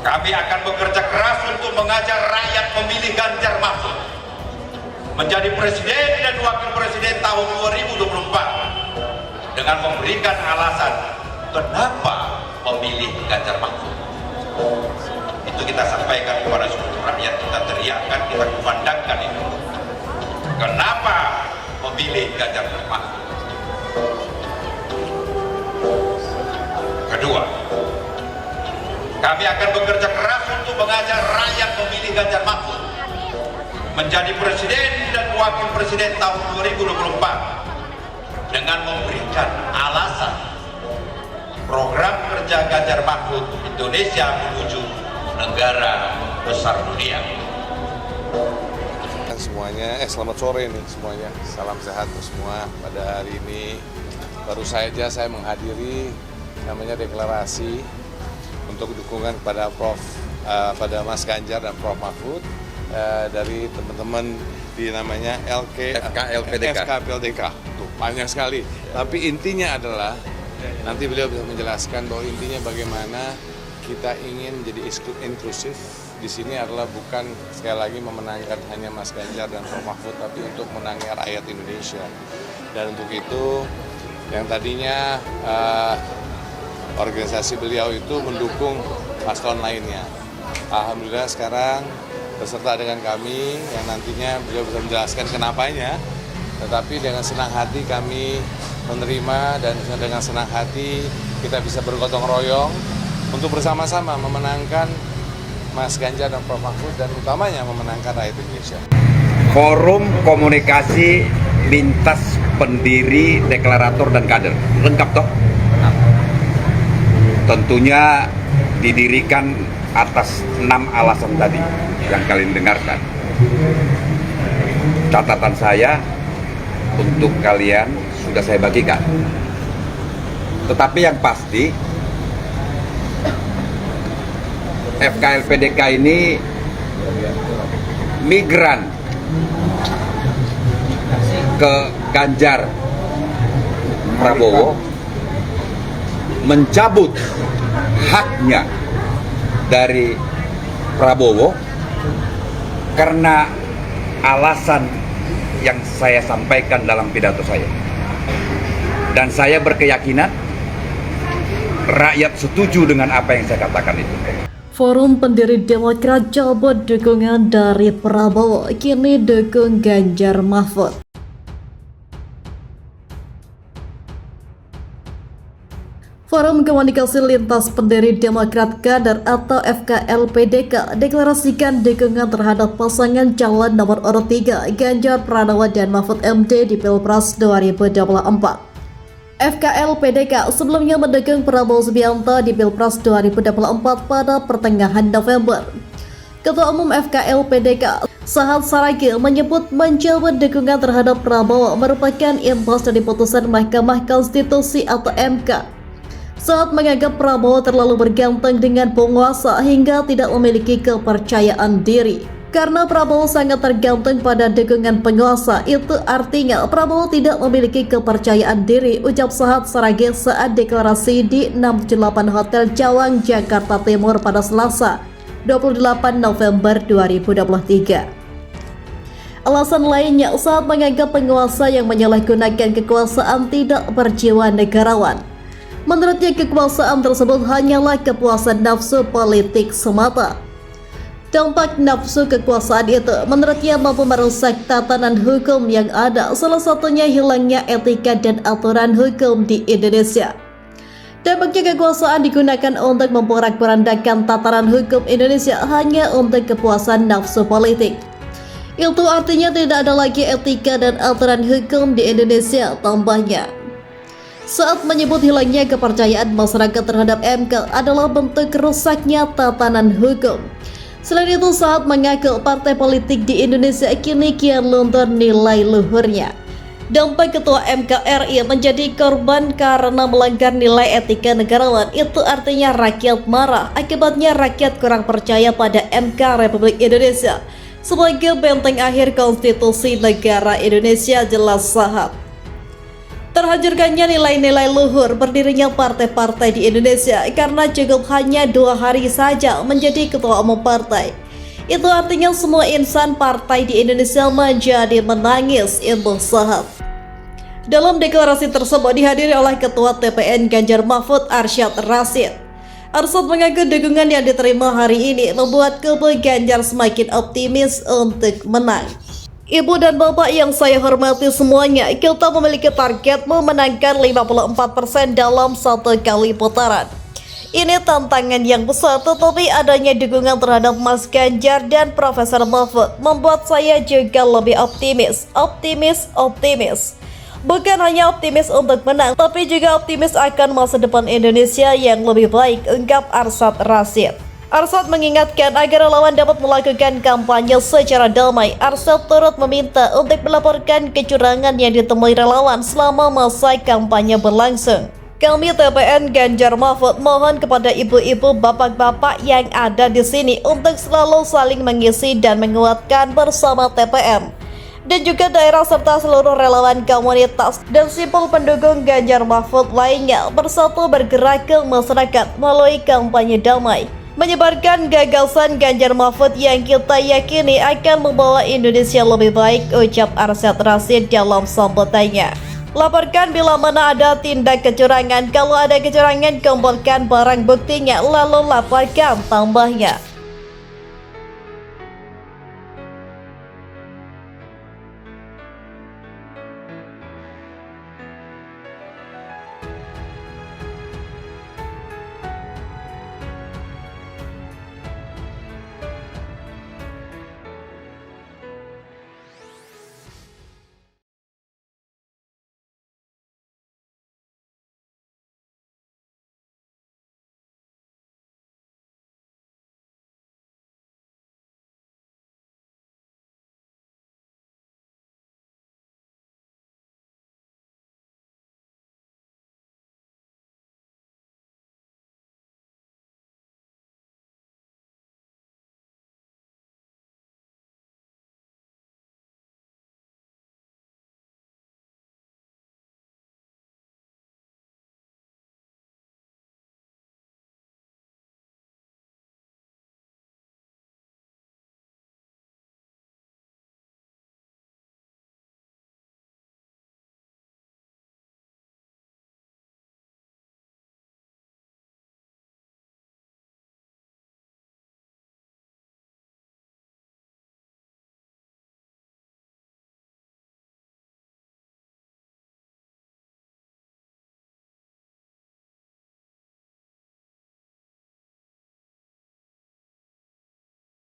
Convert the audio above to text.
Kami akan bekerja keras untuk mengajak rakyat memilih Ganjar Mahfud menjadi presiden dan wakil presiden tahun 2024 dengan memberikan alasan kenapa memilih Ganjar Mahfud. Itu kita sampaikan kepada seluruh rakyat, kita teriakkan, kita kumandangkan itu. Kenapa memilih Ganjar Mahfud? Kedua, kami akan bekerja keras untuk mengajak rakyat memilih Ganjar Mahfud menjadi presiden dan wakil presiden tahun 2024 dengan memberikan alasan program kerja Ganjar Mahfud Indonesia menuju negara besar dunia. Semuanya, selamat sore nih semuanya. Salam sehat untuk semua. Pada hari ini baru saja saya menghadiri namanya deklarasi untuk dukungan kepada pada Mas Ganjar dan Prof Mahfud dari teman-teman di namanya FKLPDK. Tuh, banyak sekali. Tapi intinya adalah nanti beliau bisa menjelaskan bahwa intinya bagaimana kita ingin jadi inklusif. Di sini adalah bukan sekali lagi memenangkan hanya Mas Ganjar dan Prof Mahfud, tapi untuk menangani rakyat Indonesia. Dan untuk itu yang tadinya organisasi beliau itu mendukung paslon lainnya. Alhamdulillah sekarang beserta dengan kami yang nantinya beliau bisa menjelaskan kenapanya, tetapi dengan senang hati kami menerima dan dengan senang hati kita bisa bergotong royong untuk bersama-sama memenangkan Mas Ganjar dan Prof Mahfud dan utamanya memenangkan rakyat Indonesia. Forum komunikasi lintas pendiri, deklarator dan kader. Lengkap toh? Tentunya didirikan atas 6 alasan tadi yang kalian dengarkan. Catatan saya untuk kalian sudah saya bagikan. Tetapi yang pasti FKLPDK ini migran ke Ganjar Prabowo, mencabut haknya dari Prabowo karena alasan yang saya sampaikan dalam pidato saya. Dan saya berkeyakinan rakyat setuju dengan apa yang saya katakan itu. Forum pendiri Demokrat cabut dukungan dari Prabowo, kini dukung Ganjar Mahfud. Forum Komunikasi Lintas Pendiri Demokrat Kader atau FKLPDK deklarasikan dukungan terhadap pasangan calon nomor urut 3 Ganjar Pranowo dan Mahfud MD di Pilpres 2024. FKLPDK sebelumnya mendukung Prabowo Subianto di Pilpres 2024 pada pertengahan November. Ketua Umum FKLPDK, Sahat Saraghe, menyebut mencabut dukungan terhadap Prabowo merupakan imbas dari putusan Mahkamah Konstitusi atau MK. Saat menganggap Prabowo terlalu bergantung dengan penguasa hingga tidak memiliki kepercayaan diri. Karena Prabowo sangat tergantung pada dukungan penguasa, itu artinya Prabowo tidak memiliki kepercayaan diri, ucap Sahat Saraghe saat deklarasi di 68 Hotel Cawang, Jakarta Timur pada Selasa, 28 November 2023. Alasan lainnya, Sahat menganggap penguasa yang menyalahgunakan kekuasaan tidak berjiwa negarawan. Menurutnya kekuasaan tersebut hanyalah kepuasan nafsu politik semata. Dampak nafsu kekuasaan itu menurutnya mampu merusak tatanan hukum yang ada, salah satunya hilangnya etika dan aturan hukum di Indonesia. Dampaknya kekuasaan digunakan untuk memporak-porandakan tatanan hukum Indonesia hanya untuk kepuasan nafsu politik. Itu artinya tidak ada lagi etika dan aturan hukum di Indonesia, tambahnya. Saat menyebut hilangnya kepercayaan masyarakat terhadap MK adalah bentuk rusaknya tatanan hukum. Selain itu, Sahat mengaku partai politik di Indonesia kini kian luntur nilai luhurnya. Dampak Ketua MKRI menjadi korban karena melanggar nilai etika negarawan. Itu artinya rakyat marah, akibatnya rakyat kurang percaya pada MK Republik Indonesia sebagai benteng akhir konstitusi negara Indonesia, jelas Sahat. Terhancurkannya nilai-nilai luhur berdirinya partai-partai di Indonesia karena cukup hanya 2 hari saja menjadi ketua umum partai. Itu artinya semua insan partai di Indonesia menjadi menangis ibu sahat. Dalam deklarasi tersebut dihadiri oleh Ketua TPN Ganjar Mahfud Arsyad Rashid. Arsyad mengaku dukungan yang diterima hari ini membuat kubu Ganjar semakin optimis untuk menang. Ibu dan bapak yang saya hormati semuanya, kita memiliki target memenangkan 54% dalam 1 kali putaran. Ini tantangan yang besar, tetapi adanya dukungan terhadap Mas Ganjar dan Profesor Mahfud membuat saya juga lebih optimis. Bukan hanya optimis untuk menang, tapi juga optimis akan masa depan Indonesia yang lebih baik, ungkap Arsyad Rashid. Arsyad mengingatkan agar relawan dapat melakukan kampanye secara damai. Arsyad turut meminta untuk melaporkan kecurangan yang ditemui relawan selama masa kampanye berlangsung. Kami TPN Ganjar Mahfud mohon kepada ibu-ibu, bapak-bapak yang ada di sini untuk selalu saling mengisi dan menguatkan bersama TPN dan juga daerah serta seluruh relawan komunitas dan simpul pendukung Ganjar Mahfud lainnya bersatu bergerak ke masyarakat melalui kampanye damai, menyebarkan gagasan Ganjar Mahfud yang kita yakini akan membawa Indonesia lebih baik, ucap Arsyad Rashid dalam sambutannya. Laporkan bila mana ada tindak kecurangan, kalau ada kecurangan kumpulkan barang buktinya lalu laporkan, tambahnya.